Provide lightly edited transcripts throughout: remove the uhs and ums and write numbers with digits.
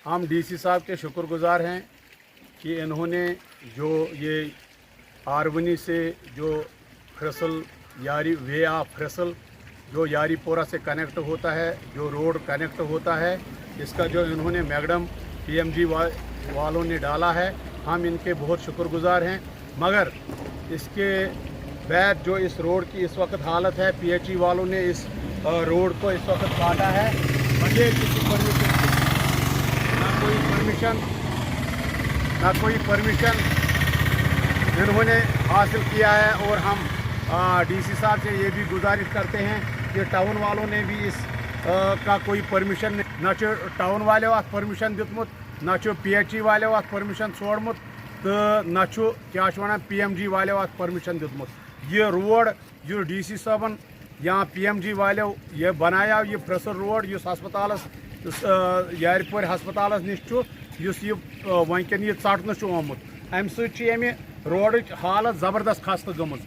हम डीसी साहब के शुक्रगुजार हैं कि इन्होंने जो ये आरवनी से जो फ्रसल यारी वे ऑफ फ्रसल जो यारीपोरा से कनेक्ट होता है, जो रोड कनेक्ट होता है, इसका जो इन्होंने मैगडम पीएमजी वालों ने डाला है, हम इनके बहुत शुक्रगुजार हैं। मगर इसके बाद जो इस रोड की इस वक्त हालत है, पीएचई वालों ने इस रोड को इस वक्त काटा है बगैर किसी परमिशन के। ना कोई परमिशन इन्होंने हासिल किया है। और हम डीसी साहब से ये भी गुजारिश करते हैं कि टाउन वालों ने भी इस का कोई परमिशन ना टाउन वाले परमिशन दितमुत, ना पीएचई वाले परमिशन छोड़मुत, तो ना क्या पीएमजी वाले परमिशन दितमुत। ये रोड जो डीसी साहबन या पीएमजी वाले ये बनाया, ये फ्रसल रोड इस हस्पताल यारपोर हस्पताल नश ये वनकन ये षटन आमुत, अम समे रोड हालत ज़बरदस्त खस्त गमज।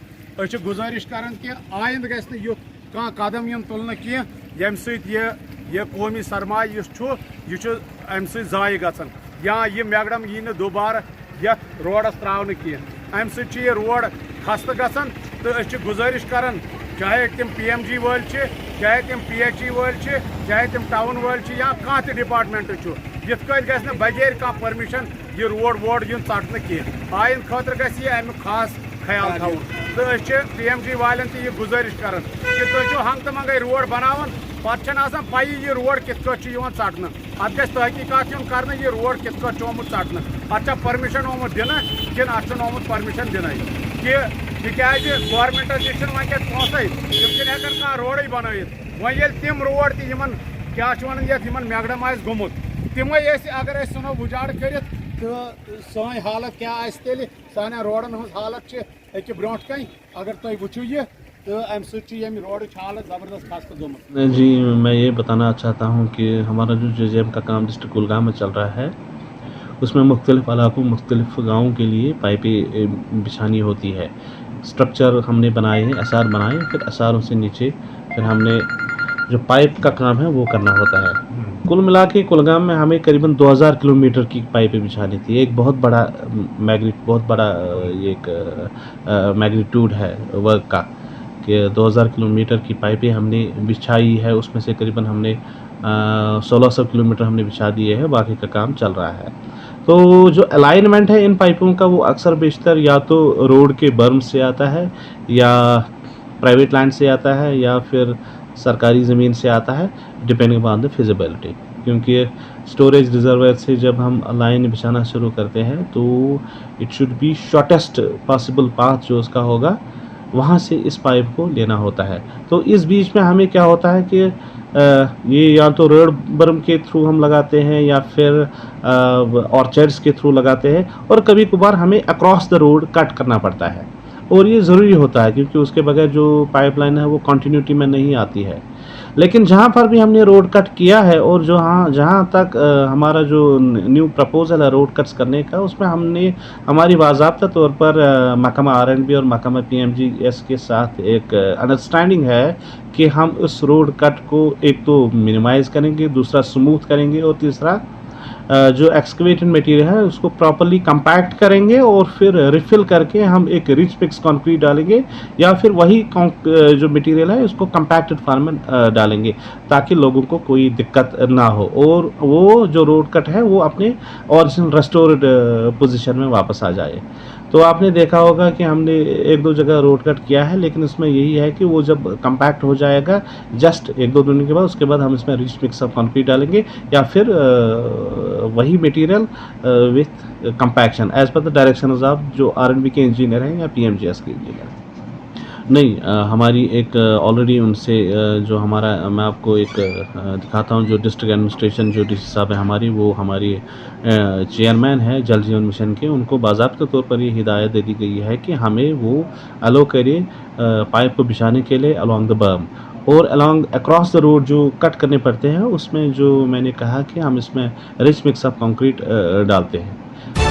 गुजारिश कर कि आइंद गि युथ कह कदम यम तुलन कह यम ये कौमी सरमाय यह अम ज़ाय गन, या यह मैगडम यी दोबारा ये रोडस त्रावन कह, अम ये रोड खस्त गन। तो गुजारिश कर चाहे तम पीएमजी वाल चाहे तम पीएचई वाल चाहे तम टाउन वाल या कह त डिपार्टमेंट यथ गि बगैर कह परमिशन ये रोड वोड इन षटन कह। आइन खतर गि अमुक खास ख्याल थवन। तो पीएमजी वालन ये गुजारिश कर कि तुम हंग तो मंगे रोड बनावन पे पाई ये रोड कित षटन, अत गि तहकीकत यून कर ये रोड कित आमुत षटन, अत परमिशन आमुत दिन कि आमुत परमिशन दिन तिकाज गवर्नमेंटस वन पोसे तम हेकन कह रोड बन वो तम रोड तम क्या वन मैगडम आ गोमुत तमें अगर सुनो उजाड़ कर तो सन हालत क्या तेल सान रोडन हज हालत अके ब्रो कन अगर तुम वो ये तो अम सम रोड हालत ज़बरदस्त खस्त गोमुत। जी, मैं ये बताना चाहता हूँ कि हमारा जो जेजेएम का काम डिस्ट्रिक्ट कुलगाम में चल रहा है, उसमें मुख्तलिफ़ इलाकों मुख्तलिफ़ गाँवों के लिए पाइपें बिछानी होती है। स्ट्रक्चर हमने बनाए हैं, एसआर बनाए, फिर एसआरों से नीचे फिर हमने जो पाइप का काम है वो करना होता है। कुल मिला के कुलगाम में हमें करीबन 2000 किलोमीटर की पाइपें बिछानी थी। एक बहुत बड़ा ये एक मैग्नीट्यूड है वर्क का कि 2000 किलोमीटर की पाइपें हमने बिछाई है। उसमें से करीबन हमने 1600 किलोमीटर हमने बिछा दिए हैं, बाकी का काम चल रहा है। तो जो अलाइनमेंट है इन पाइपों का वो अक्सर बेशतर या तो रोड के बर्म से आता है, या प्राइवेट लैंड से आता है, या फिर सरकारी ज़मीन से आता है, डिपेंडिंग अपॉन द फिजिबिलिटी। क्योंकि स्टोरेज रिजर्वायर से जब हम लाइन बिछाना शुरू करते हैं तो it should be shortest possible path जो उसका होगा, वहाँ से इस पाइप को लेना होता है। तो इस बीच में हमें क्या होता है कि ये या तो रोड बर्म के थ्रू हम लगाते हैं या फिर ऑर्चर्ड्स के थ्रू लगाते हैं, और कभी कभार हमें अक्रॉस द रोड कट करना पड़ता है। और ये ज़रूरी होता है क्योंकि उसके बगैर जो पाइपलाइन है वो कंटिन्यूटी में नहीं आती है। लेकिन जहाँ पर भी हमने रोड कट किया है और जहाँ तक हमारा जो न्यू प्रपोजल है रोड कट्स करने का, उसमें हमने हमारी बाज़ाब्ता तौर पर महकमा आरएंडबी और महकमा पीएमजीएस के साथ एक अंडरस्टैंडिंग है कि हम उस रोड कट को एक तो मिनिमाइज़ करेंगे, दूसरा स्मूथ करेंगे, और तीसरा जो एक्सकवेटेड मटेरियल है उसको प्रॉपर्ली कंपैक्ट करेंगे, और फिर रिफ़िल करके हम एक रिच मिक्स कंक्रीट डालेंगे, या फिर वही जो मटेरियल है उसको कंपैक्टेड फॉर्म में डालेंगे ताकि लोगों को कोई दिक्कत ना हो, और वो जो रोड कट है वो अपने ओरिजिनल रेस्टोर्ड पोजीशन में वापस आ जाए। तो आपने देखा होगा कि हमने एक दो जगह रोड कट किया है, लेकिन इसमें यही है कि वो जब कंपैक्ट हो जाएगा जस्ट एक दो दिन के बाद, उसके बाद हम इसमें रिच मिक्स ऑफ कंक्रीट डालेंगे, या फिर वही material with compaction as per the direction of जो आरएंडबी के इंजीनियर हैं या पीएमजीएस के इंजीनियर हैं। नहीं, हमारी एक ऑलरेडी उनसे जो हमारा, मैं आपको एक दिखाता हूँ, जो डिस्ट्रिक्ट एडमिनिस्ट्रेशन जो डीसी साहब है हमारी, वो हमारी चेयरमैन है जल जीवन मिशन के, उनको बाज़ाब्ता तौर पर ये हिदायत दे दी गई है कि हमें वो अलो करें पाइप को बिछाने के लिए अलॉन्ग द बर्म, और अलॉन्ग अक्रॉस द रोड जो कट करने पड़ते हैं उसमें जो मैंने कहा कि हम इसमें रिच मिक्स ऑफ कंक्रीट डालते हैं।